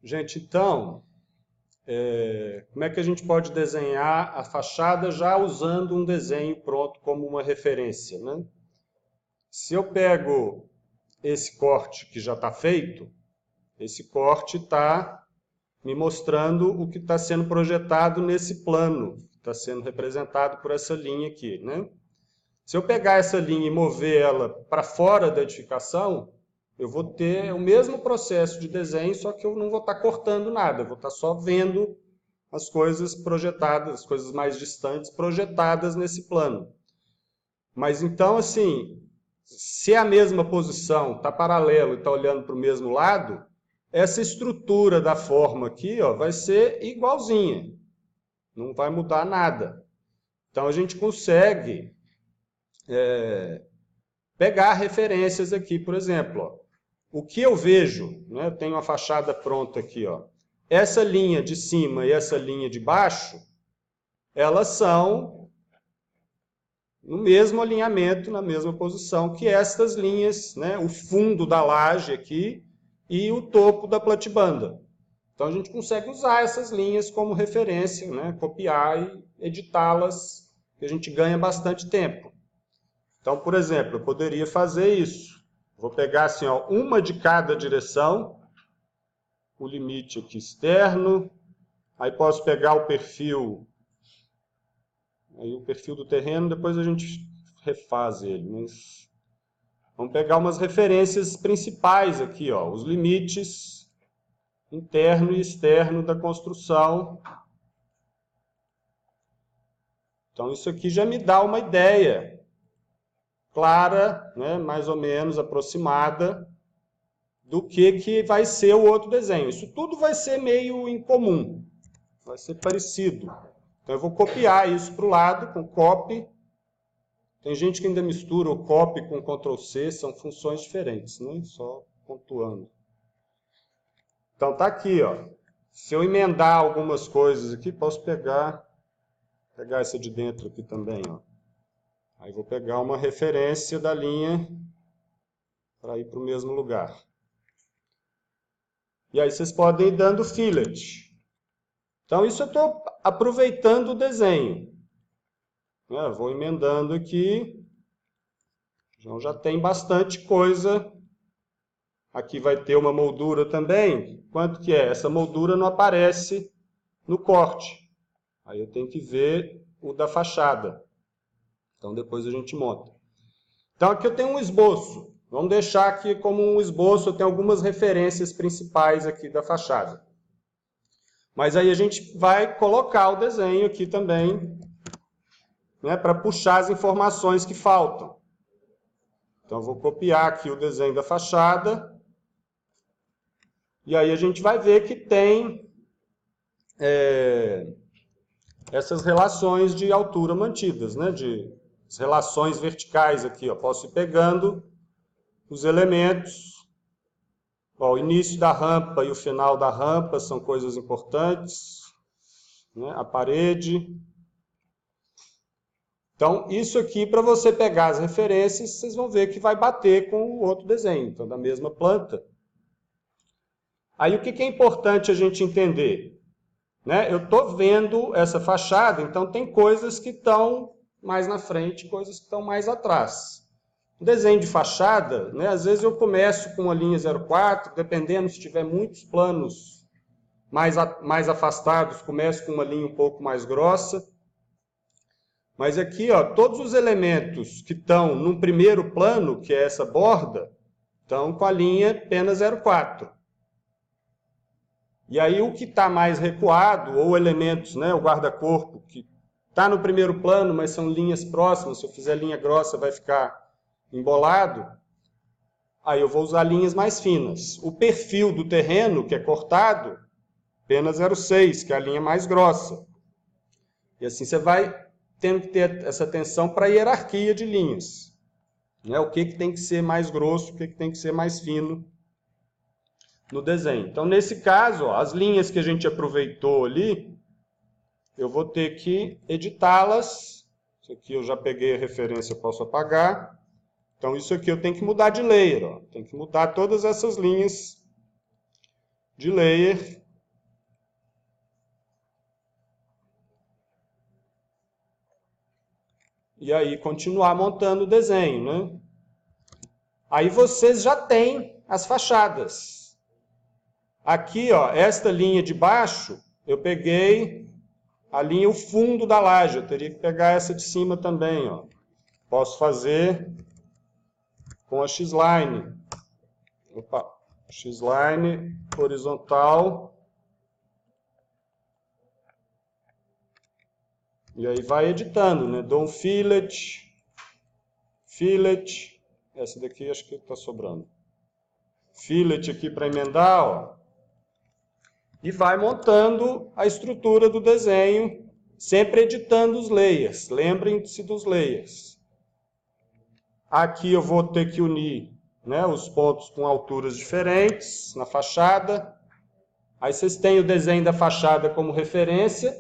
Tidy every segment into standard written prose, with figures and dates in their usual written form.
Gente, então, como é que a gente pode desenhar a fachada já usando um desenho pronto como uma referência, né? Se eu pego esse corte que já está feito, esse corte está me mostrando o que está sendo projetado nesse plano, que está sendo representado por essa linha aqui, né? Se eu pegar essa linha e mover ela para fora da edificação, eu vou ter o mesmo processo de desenho, só que eu não vou estar cortando nada, eu vou estar só vendo as coisas projetadas, as coisas mais distantes projetadas nesse plano. Mas então, assim, se é a mesma posição, está paralelo e está olhando para o mesmo lado, essa estrutura da forma aqui, ó, vai ser igualzinha, não vai mudar nada. Então a gente consegue pegar referências aqui, por exemplo, ó, o que eu vejo, né, eu tenho uma fachada pronta aqui, ó, essa linha de cima e essa linha de baixo, elas são no mesmo alinhamento, na mesma posição que estas linhas, né, o fundo da laje aqui e o topo da platibanda. Então a gente consegue usar essas linhas como referência, né, copiar e editá-las, que a gente ganha bastante tempo. Então, por exemplo, eu poderia fazer isso. Vou pegar assim, ó, uma de cada direção, o limite aqui externo, aí posso pegar o perfil, aí o perfil do terreno, depois a gente refaz ele. Mas vamos pegar umas referências principais aqui, ó, os limites interno e externo da construção. Então isso aqui já me dá uma ideia clara, né, mais ou menos aproximada, do que vai ser o outro desenho. Isso tudo vai ser meio incomum, vai ser parecido. Então eu vou copiar isso para o lado com copy. Tem gente que ainda mistura o copy com Ctrl+C, são funções diferentes, né? Só pontuando. Então tá aqui, ó. Se eu emendar algumas coisas aqui, posso pegar essa de dentro aqui também, ó. Aí vou pegar uma referência da linha para ir para o mesmo lugar. E aí vocês podem ir dando fillet. Então isso eu estou aproveitando o desenho. Vou emendando aqui. Então já tem bastante coisa. Aqui vai ter uma moldura também. Quanto que é? Essa moldura não aparece no corte. Aí eu tenho que ver o da fachada. Então depois a gente monta. Então aqui eu tenho um esboço. Vamos deixar aqui como um esboço, eu tenho algumas referências principais aqui da fachada. Mas aí a gente vai colocar o desenho aqui também, né, para puxar as informações que faltam. Então eu vou copiar aqui o desenho da fachada. E aí a gente vai ver que tem essas relações de altura mantidas, né, as relações verticais aqui. Ó. Posso ir pegando os elementos. Ó, o início da rampa e o final da rampa são coisas importantes. Né? A parede. Então, isso aqui, para você pegar as referências, vocês vão ver que vai bater com o outro desenho, então, da mesma planta. Aí, o que é importante a gente entender? Né? Eu estou vendo essa fachada, então tem coisas que estão mais na frente, coisas que estão mais atrás. O desenho de fachada, né, às vezes eu começo com uma linha 04, dependendo se tiver muitos planos mais afastados, começo com uma linha um pouco mais grossa. Mas aqui, ó, todos os elementos que estão no primeiro plano, que é essa borda, estão com a linha apenas 04. E aí o que está mais recuado, ou elementos, né, o guarda-corpo, que está no primeiro plano, mas são linhas próximas, se eu fizer linha grossa vai ficar embolado, aí eu vou usar linhas mais finas. O perfil do terreno, que é cortado, apenas 0,6, que é a linha mais grossa. E assim você vai tendo que ter essa atenção para a hierarquia de linhas. Né? O que tem que ser mais grosso, o que tem que ser mais fino no desenho. Então, nesse caso, ó, as linhas que a gente aproveitou ali, eu vou ter que editá-las. Isso aqui eu já peguei a referência, eu posso apagar. Então, isso aqui eu tenho que mudar de layer. Ó. Tenho que mudar todas essas linhas de layer e aí continuar montando o desenho, né? Aí vocês já têm as fachadas. Aqui, ó, esta linha de baixo, eu peguei a linha, o fundo da laje. Eu teria que pegar essa de cima também, ó. Posso fazer com a X-Line. Opa, X-Line horizontal. E aí vai editando, né? Dou um fillet. Essa daqui acho que está sobrando. Fillet aqui para emendar, ó. E vai montando a estrutura do desenho, sempre editando os layers. Lembrem-se dos layers. Aqui eu vou ter que unir, né, os pontos com alturas diferentes na fachada. Aí vocês têm o desenho da fachada como referência,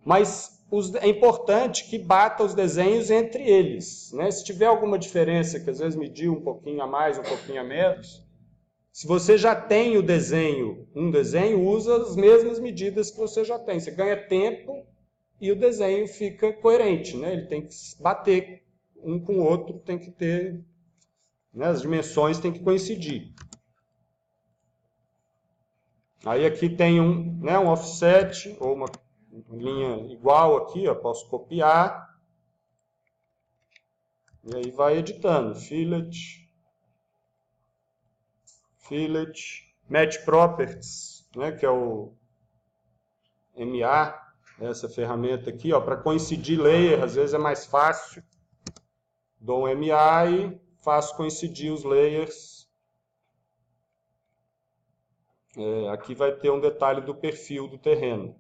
mas é importante que bata os desenhos entre eles, né? Se tiver alguma diferença, que às vezes mediu um pouquinho a mais, um pouquinho a menos, se você já tem o desenho, usa as mesmas medidas que você já tem. Você ganha tempo e o desenho fica coerente, né? Ele tem que bater um com o outro, tem que ter, né, as dimensões têm que coincidir. Aí aqui tem um offset, ou uma linha igual aqui, ó, posso copiar. E aí vai editando. Fillet, Match Properties, né, que é o MA, essa ferramenta aqui, para coincidir layer, às vezes é mais fácil. Dou um MA e faço coincidir os layers. Aqui vai ter um detalhe do perfil do terreno.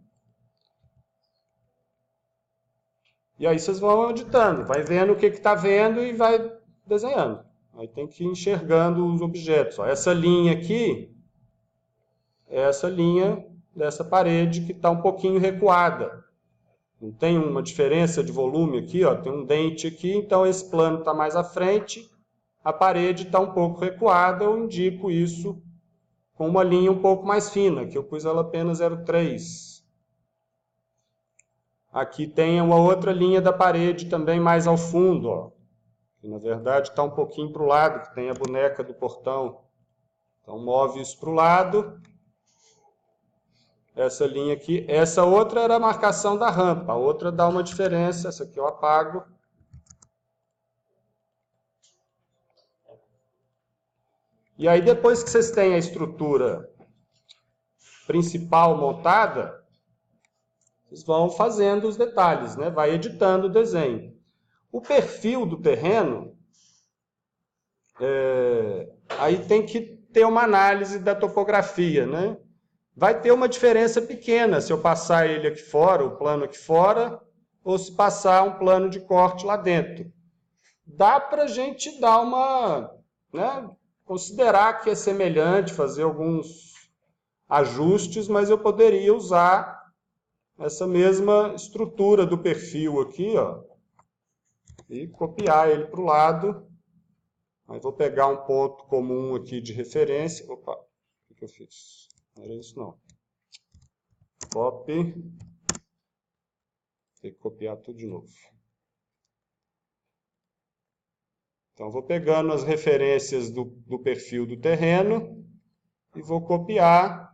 E aí vocês vão editando, vai vendo o que está vendo e vai desenhando. Aí tem que ir enxergando os objetos. Ó, essa linha aqui é essa linha dessa parede que está um pouquinho recuada. Não tem uma diferença de volume aqui, ó, tem um dente aqui, então esse plano está mais à frente, a parede está um pouco recuada, eu indico isso com uma linha um pouco mais fina, que eu pus ela apenas 0,3. Aqui tem uma outra linha da parede também mais ao fundo, ó, que na verdade está um pouquinho para o lado, que tem a boneca do portão. Então move isso para o lado. Essa linha aqui, essa outra era a marcação da rampa, a outra dá uma diferença, essa aqui eu apago. E aí depois que vocês têm a estrutura principal montada, vocês vão fazendo os detalhes, né? Vai editando o desenho. O perfil do terreno, aí tem que ter uma análise da topografia, né? Vai ter uma diferença pequena se eu passar ele aqui fora, o plano aqui fora, ou se passar um plano de corte lá dentro. Dá para a gente dar uma, né, considerar que é semelhante, fazer alguns ajustes, mas eu poderia usar essa mesma estrutura do perfil aqui, ó, e copiar ele para o lado. Aí vou pegar um ponto comum aqui de referência. Opa, o que eu fiz? Não era isso não. Copy. Tem que copiar tudo de novo. Então vou pegando as referências do perfil do terreno e vou copiar.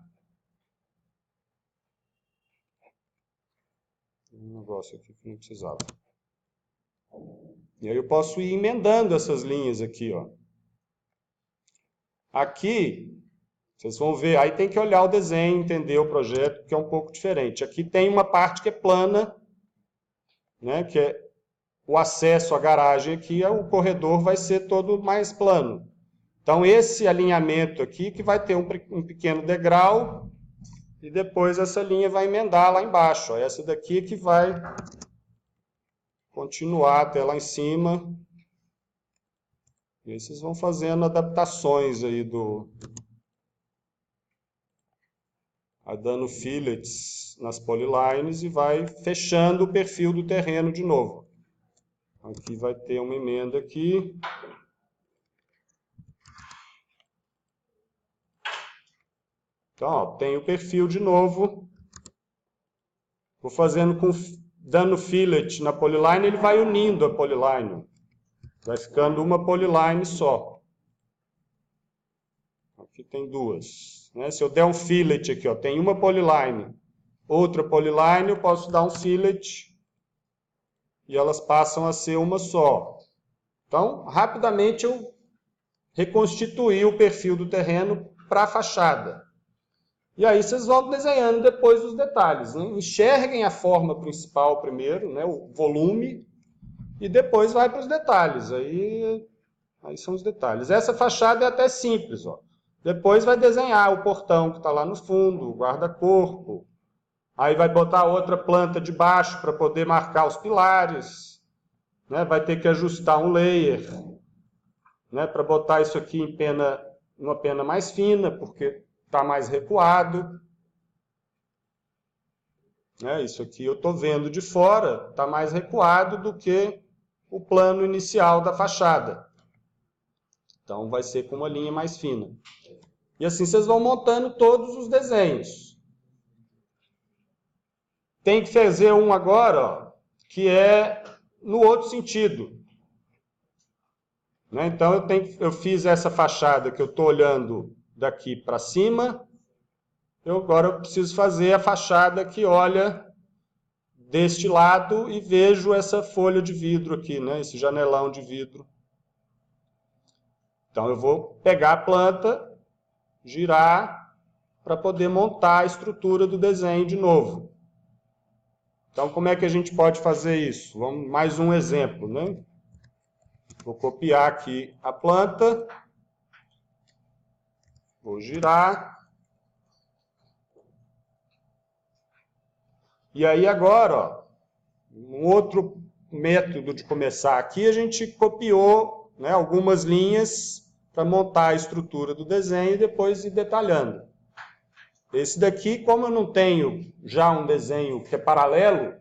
Um negócio aqui que não precisava. E aí eu posso ir emendando essas linhas aqui, ó. Aqui, vocês vão ver, aí tem que olhar o desenho, entender o projeto, que é um pouco diferente. Aqui tem uma parte que é plana, né, que é o acesso à garagem aqui, o corredor vai ser todo mais plano. Então esse alinhamento aqui que vai ter um pequeno degrau, e depois essa linha vai emendar lá embaixo. Ó. Essa daqui que vai continuar até lá em cima. E aí vocês vão fazendo adaptações aí dando fillets nas polylines e vai fechando o perfil do terreno de novo. Aqui vai ter uma emenda aqui. Então, ó, tem o perfil de novo. Vou fazendo com dando fillet na polyline, ele vai unindo a polyline. Vai ficando uma polyline só. Aqui tem duas. Né? Se eu der um fillet aqui, ó, tem uma polyline, outra polyline, eu posso dar um fillet e elas passam a ser uma só. Então, rapidamente eu reconstituí o perfil do terreno para a fachada. E aí vocês vão desenhando depois os detalhes. Né? Enxerguem a forma principal primeiro, né? O volume, e depois vai para os detalhes. Aí são os detalhes. Essa fachada é até simples. Ó. Depois vai desenhar o portão que está lá no fundo, o guarda-corpo. Aí vai botar outra planta de baixo para poder marcar os pilares. Né? Vai ter que ajustar um layer, né? Para botar isso aqui em uma pena mais fina, porque está mais recuado. Né? Isso aqui eu estou vendo de fora, está mais recuado do que o plano inicial da fachada. Então vai ser com uma linha mais fina. E assim vocês vão montando todos os desenhos. Tem que fazer um agora, ó, que é no outro sentido. Né? Então eu fiz essa fachada que eu estou olhando daqui para cima. Agora eu preciso fazer a fachada que olha deste lado e vejo essa folha de vidro aqui, né? Esse janelão de vidro. Então eu vou pegar a planta, girar, para poder montar a estrutura do desenho de novo. Então como é que a gente pode fazer isso? Vamos mais um exemplo, né? Vou copiar aqui a planta, vou girar. E aí agora, ó, um outro método de começar aqui, a gente copiou, né, algumas linhas para montar a estrutura do desenho e depois ir detalhando. Esse daqui, como eu não tenho já um desenho que é paralelo,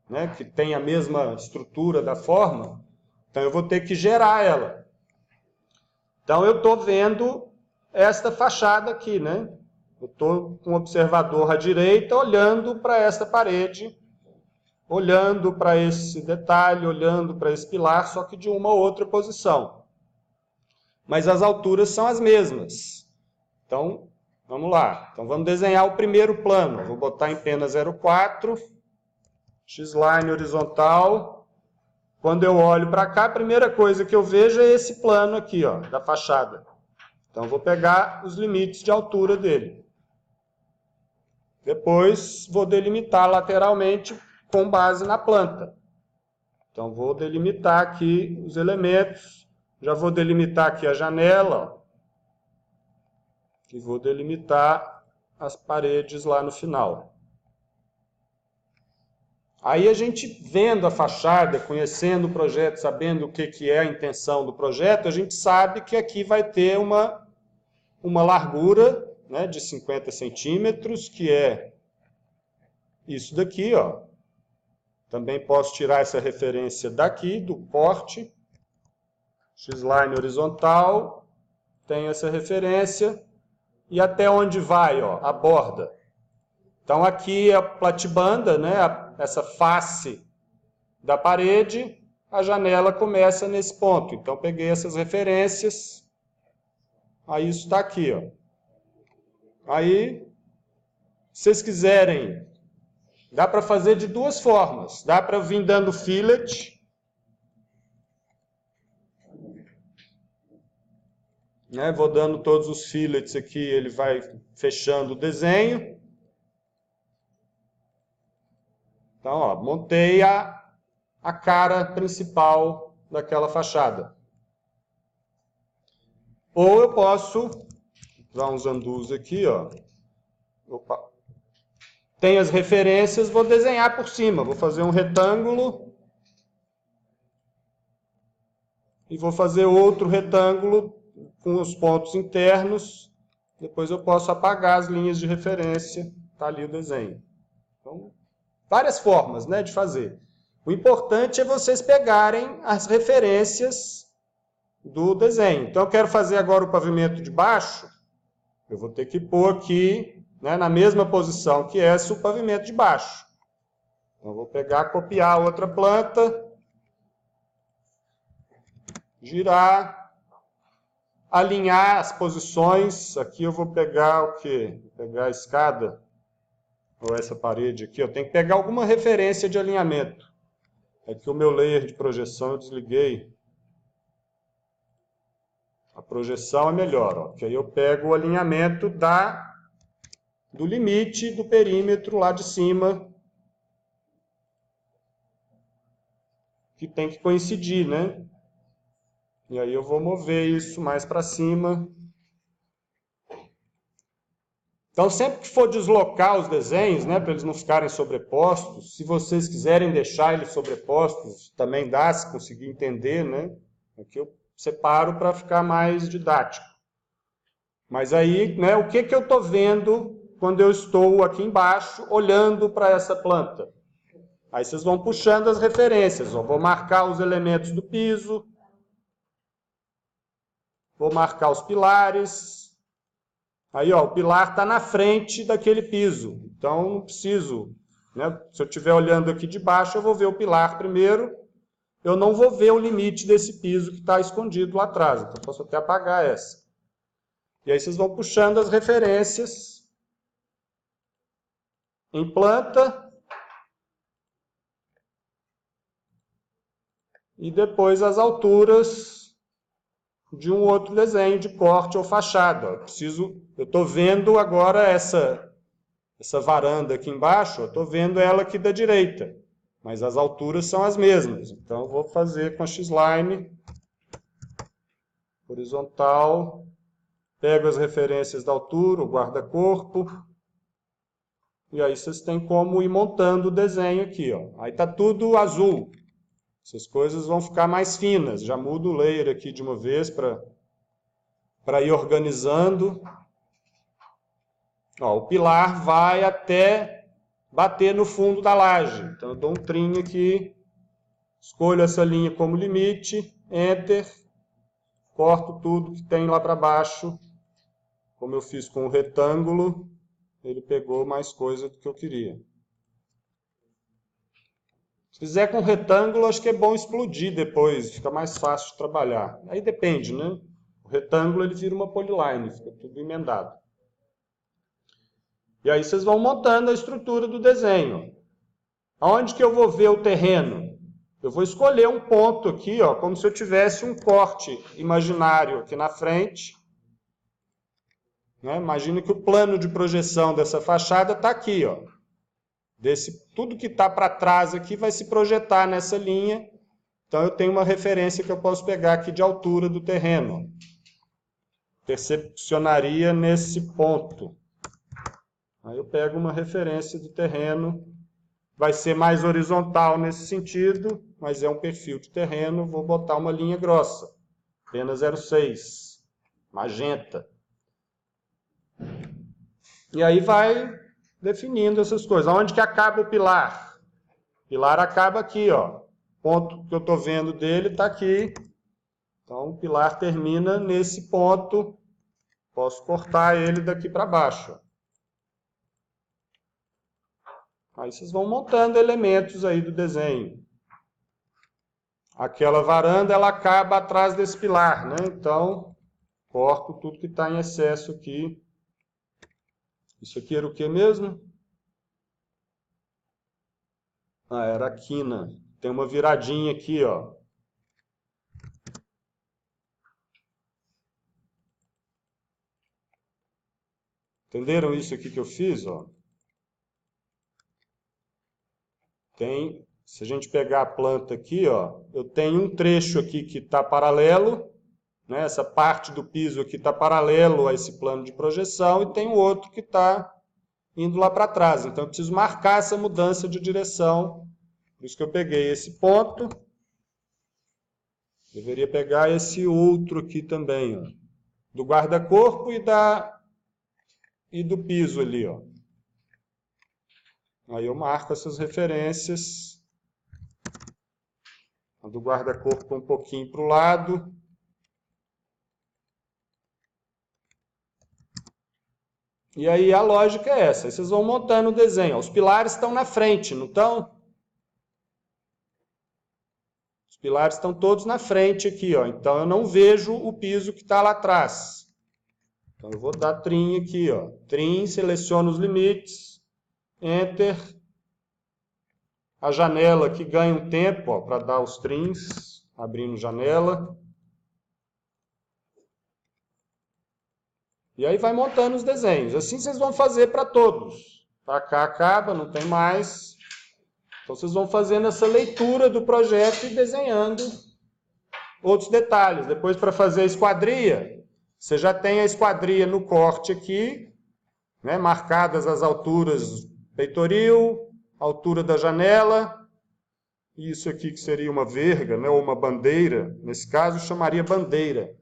né, que tem a mesma estrutura da forma, então eu vou ter que gerar ela. Então eu estou vendo esta fachada aqui, né? Eu estou com o observador à direita olhando para esta parede, olhando para esse detalhe, olhando para esse pilar, só que de uma outra posição. Mas as alturas são as mesmas. Então, vamos lá. Então, vamos desenhar o primeiro plano. Vou botar em pena 04, X-line horizontal. Quando eu olho para cá, a primeira coisa que eu vejo é esse plano aqui, ó, da fachada. Então, vou pegar os limites de altura dele. Depois, vou delimitar lateralmente com base na planta. Então, vou delimitar aqui os elementos. Já vou delimitar aqui a janela. Ó, e vou delimitar as paredes lá no final. Aí a gente vendo a fachada, conhecendo o projeto, sabendo o que é a intenção do projeto, a gente sabe que aqui vai ter uma largura, né, de 50 centímetros, que é isso daqui, ó. Também posso tirar essa referência daqui, do corte. X-line horizontal, tem essa referência. E até onde vai, ó, a borda. Então aqui é a platibanda, né, essa face da parede, a janela começa nesse ponto. Então peguei essas referências, aí isso está aqui, ó. Aí, se vocês quiserem, dá para fazer de duas formas. Dá para vir dando fillet, né? Vou dando todos os fillets aqui, ele vai fechando o desenho. Então, ó, montei a cara principal daquela fachada. Ou eu posso dar uns undus aqui, ó. Opa. Tem as referências, vou desenhar por cima. Vou fazer um retângulo. E vou fazer outro retângulo com os pontos internos. Depois eu posso apagar as linhas de referência. Está ali o desenho. Então, várias formas, né, de fazer. O importante é vocês pegarem as referências do desenho. Então, eu quero fazer agora o pavimento de baixo. Eu vou ter que pôr aqui, né, na mesma posição que essa, o pavimento de baixo. Então, vou pegar, copiar outra planta, girar, alinhar as posições. Aqui eu vou pegar o quê? Vou pegar a escada, ou essa parede aqui. Eu tenho que pegar alguma referência de alinhamento. Aqui o meu layer de projeção eu desliguei. A projeção é melhor, ó, que aí eu pego o alinhamento do limite do perímetro lá de cima, que tem que coincidir, né? E aí eu vou mover isso mais para cima. Então, sempre que for deslocar os desenhos, né, para eles não ficarem sobrepostos, se vocês quiserem deixar eles sobrepostos, também dá, se conseguir entender, né? Aqui eu separo para ficar mais didático. Mas aí, né, o que eu estou vendo quando eu estou aqui embaixo, olhando para essa planta? Aí vocês vão puxando as referências. Ó. Vou marcar os elementos do piso. Vou marcar os pilares. Aí, ó, o pilar está na frente daquele piso. Então, não preciso, né? Se eu estiver olhando aqui de baixo, eu vou ver o pilar primeiro. Eu não vou ver o limite desse piso que está escondido lá atrás. Então, posso até apagar essa. E aí vocês vão puxando as referências em planta. E depois as alturas de um outro desenho de corte ou fachada. Eu estou vendo agora essa varanda aqui embaixo, eu estou vendo ela aqui da direita, mas as alturas são as mesmas. Então, eu vou fazer com a X-Line, horizontal, pego as referências da altura, o guarda-corpo, e aí vocês têm como ir montando o desenho aqui. Ó. Aí está tudo azul. Essas coisas vão ficar mais finas. Já mudo o layer aqui de uma vez para ir organizando. Ó, o pilar vai até bater no fundo da laje. Então, eu dou um trim aqui, escolho essa linha como limite, Enter, corto tudo que tem lá para baixo. Como eu fiz com o retângulo, ele pegou mais coisa do que eu queria. Se fizer com retângulo, acho que é bom explodir depois, fica mais fácil de trabalhar. Aí depende, né? O retângulo ele vira uma polyline, fica tudo emendado. E aí vocês vão montando a estrutura do desenho. Aonde que eu vou ver o terreno? Eu vou escolher um ponto aqui, ó, como se eu tivesse um corte imaginário aqui na frente. Né? Imagina que o plano de projeção dessa fachada está aqui, ó. Tudo que está para trás aqui vai se projetar nessa linha. Então, eu tenho uma referência que eu posso pegar aqui de altura do terreno. Percepcionaria nesse ponto. Aí eu pego uma referência do terreno. Vai ser mais horizontal nesse sentido, mas é um perfil de terreno. Vou botar uma linha grossa. Pena 06. Magenta. E aí vai definindo essas coisas. Onde que acaba o pilar? O pilar acaba aqui, ó. O ponto que eu estou vendo dele está aqui. Então, o pilar termina nesse ponto. Posso cortar ele daqui para baixo. Aí vocês vão montando elementos aí do desenho. Aquela varanda, ela acaba atrás desse pilar, né? Então, corto tudo que está em excesso aqui. Isso aqui era o que mesmo? Ah, era a quina. Tem uma viradinha aqui, ó. Entenderam isso aqui que eu fiz, ó? Se a gente pegar a planta aqui, ó, eu tenho um trecho aqui que está paralelo, né? Essa parte do piso aqui está paralelo a esse plano de projeção, e tem o outro que está indo lá para trás. Então, eu preciso marcar essa mudança de direção. Por isso que eu peguei esse ponto. Deveria pegar esse outro aqui também, ó, do guarda-corpo e do piso ali, ó. Aí eu marco essas referências. A do guarda-corpo um pouquinho para o lado. E aí a lógica é essa. Aí vocês vão montando o desenho. Os pilares estão na frente, não estão? pilares estão todos na frente aqui, ó. Então eu não vejo o piso que está lá atrás. Então eu vou dar trim aqui, ó. Trim, seleciono os limites, Enter. A janela aqui ganha um tempo para dar os trims, abrindo janela. E aí vai montando os desenhos. Assim vocês vão fazer para todos. Para cá acaba, não tem mais. Então vocês vão fazendo essa leitura do projeto e desenhando outros detalhes. Depois, para fazer a esquadria, você já tem a esquadria no corte aqui, né, marcadas as alturas peitoril, altura da janela. Isso aqui que seria uma verga, né, ou uma bandeira. Nesse caso, chamaria bandeira.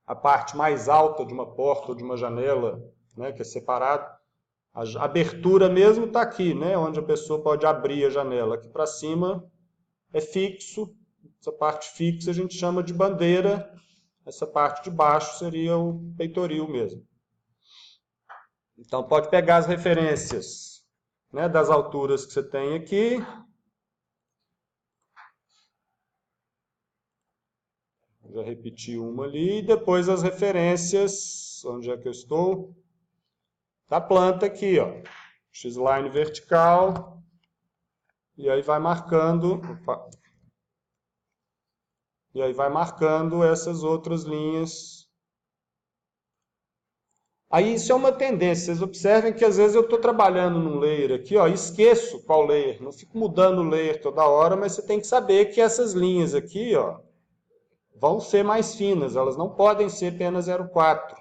A parte mais alta de uma porta ou de uma janela, né, que é separado. A abertura mesmo está aqui, né, onde a pessoa pode abrir a janela. Aqui para cima é fixo. Essa parte fixa a gente chama de bandeira. Essa parte de baixo seria o peitoril mesmo. Então pode pegar as referências, né, das alturas que você tem aqui. Já repeti uma ali. E depois as referências, onde é que eu estou? Da planta aqui, ó. X-line vertical. E aí vai marcando... Opa. E aí vai marcando essas outras linhas. Aí isso é uma tendência. Vocês observem que às vezes eu estou trabalhando num layer aqui, ó, e esqueço qual layer. Não fico mudando o layer toda hora, mas você tem que saber que essas linhas aqui, ó, vão ser mais finas. Elas não podem ser apenas 0,4.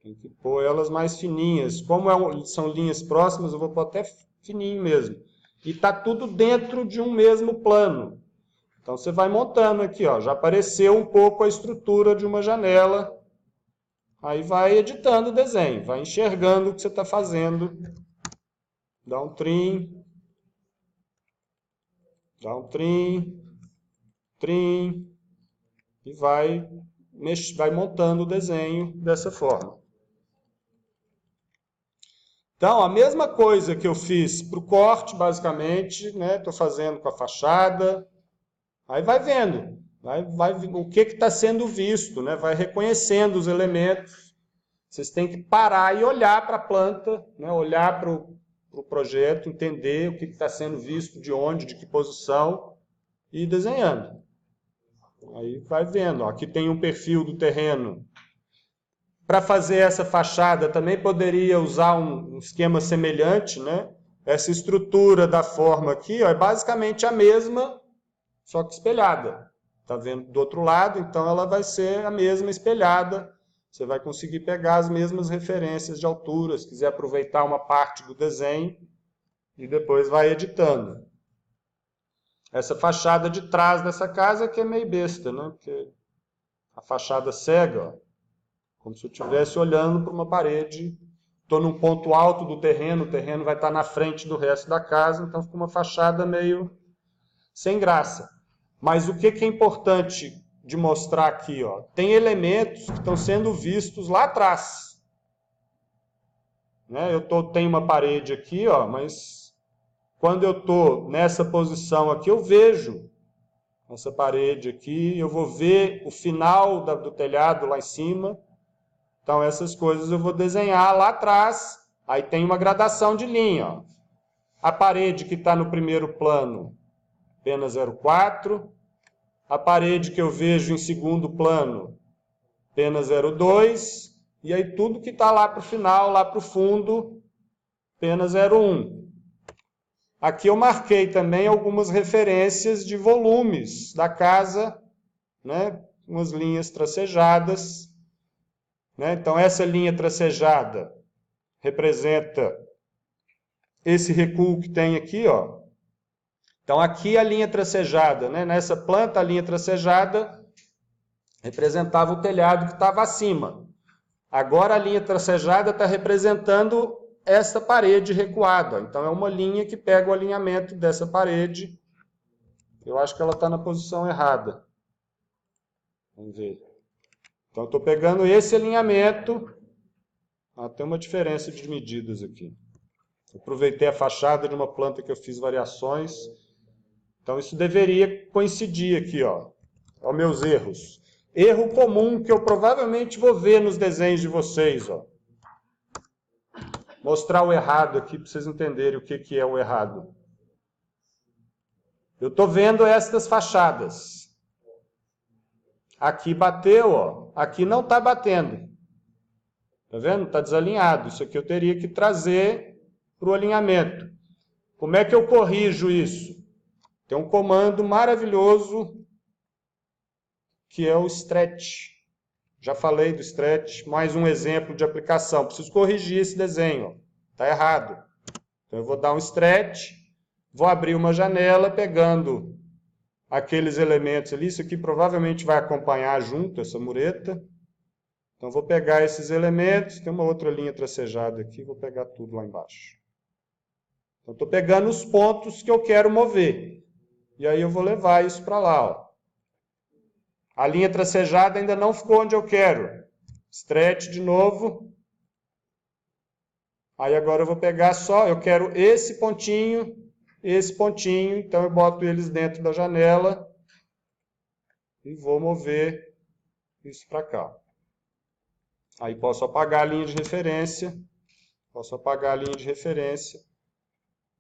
Tem que pôr elas mais fininhas. Como são linhas próximas, eu vou pôr até fininho mesmo. E está tudo dentro de um mesmo plano. Então você vai montando aqui, ó, já apareceu um pouco a estrutura de uma janela. Aí vai editando o desenho, vai enxergando o que você está fazendo. Dá um trim. Dá um trim. Trim. E vai montando o desenho dessa forma. Então, a mesma coisa que eu fiz para o corte, basicamente, né? Estou fazendo com a fachada. Aí vai vendo, o que está sendo visto, né? Vai reconhecendo os elementos. Vocês têm que parar e olhar para a planta, né? Olhar para o projeto, entender o que está sendo visto, de onde, de que posição, e ir desenhando. Aí vai vendo, ó, aqui tem um perfil do terreno. Para fazer essa fachada, também poderia usar um esquema semelhante, né? Essa estrutura da forma aqui, ó, é basicamente a mesma, só que espelhada. Está vendo do outro lado, então ela vai ser a mesma espelhada. Você vai conseguir pegar as mesmas referências de altura, se quiser aproveitar uma parte do desenho, e depois vai editando. Essa fachada de trás dessa casa que é meio besta, né? Porque a fachada cega, ó, como se eu estivesse olhando para uma parede. Estou num ponto alto do terreno, o terreno vai estar na frente do resto da casa, então fica uma fachada meio sem graça. Mas o que é importante de mostrar aqui? Ó? Tem elementos que estão sendo vistos lá atrás. Né? Tenho uma parede aqui, ó, mas quando eu estou nessa posição aqui, eu vejo essa parede aqui, eu vou ver o final do telhado lá em cima. Então essas coisas eu vou desenhar lá atrás. Aí tem uma gradação de linha. Ó. A parede que está no primeiro plano, apenas 0,4. A parede que eu vejo em segundo plano, apenas 0,2. E aí tudo que está lá para o final, lá para o fundo, apenas 0,1. Aqui eu marquei também algumas referências de volumes da casa, né? Umas linhas tracejadas. Né? Então essa linha tracejada representa esse recuo que tem aqui, ó. Então, aqui a linha tracejada, né? Nessa planta, a linha tracejada representava o telhado que estava acima. Agora, a linha tracejada está representando essa parede recuada. Então, é uma linha que pega o alinhamento dessa parede. Eu acho que ela está na posição errada. Vamos ver. Então, estou pegando esse alinhamento. Tem uma diferença de medidas aqui. Aproveitei a fachada de uma planta que eu fiz variações. Então isso deveria coincidir aqui, ó, aos meus erros. Erro comum que eu provavelmente vou ver nos desenhos de vocês, ó. Mostrar o errado aqui para vocês entenderem o que é o errado. Eu estou vendo estas fachadas. Aqui bateu, ó. Aqui não está batendo. Tá vendo? Está desalinhado. Isso aqui eu teria que trazer para o alinhamento. Como é que eu corrijo isso? Tem um comando maravilhoso que é o stretch. Já falei do stretch, mais um exemplo de aplicação. Preciso corrigir esse desenho. Está errado. Então eu vou dar um stretch, vou abrir uma janela pegando aqueles elementos ali. Isso aqui provavelmente vai acompanhar junto essa mureta. Então vou pegar esses elementos, tem uma outra linha tracejada aqui, vou pegar tudo lá embaixo. Então estou pegando os pontos que eu quero mover. E aí eu vou levar isso para lá, ó. A linha tracejada ainda não ficou onde eu quero. Stretch de novo. Aí agora eu vou pegar só, eu quero esse pontinho, então eu boto eles dentro da janela e vou mover isso para cá. Aí posso apagar a linha de referência,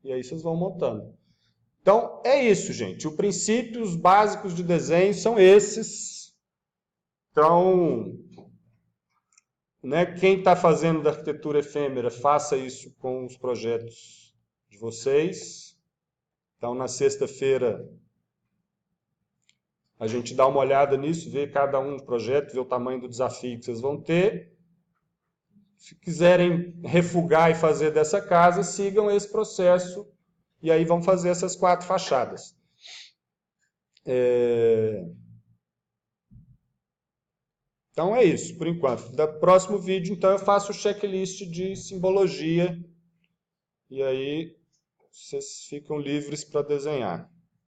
e aí vocês vão montando. Então, é isso, gente. O princípio, os básicos de desenho são esses. Então, né, quem está fazendo da arquitetura efêmera, faça isso com os projetos de vocês. Então, na sexta-feira, a gente dá uma olhada nisso, vê cada um do projeto, vê o tamanho do desafio que vocês vão ter. Se quiserem refugar e fazer dessa casa, sigam esse processo. E aí vão fazer essas 4 fachadas. Então é isso, por enquanto. No próximo vídeo, então, eu faço o checklist de simbologia. E aí vocês ficam livres para desenhar.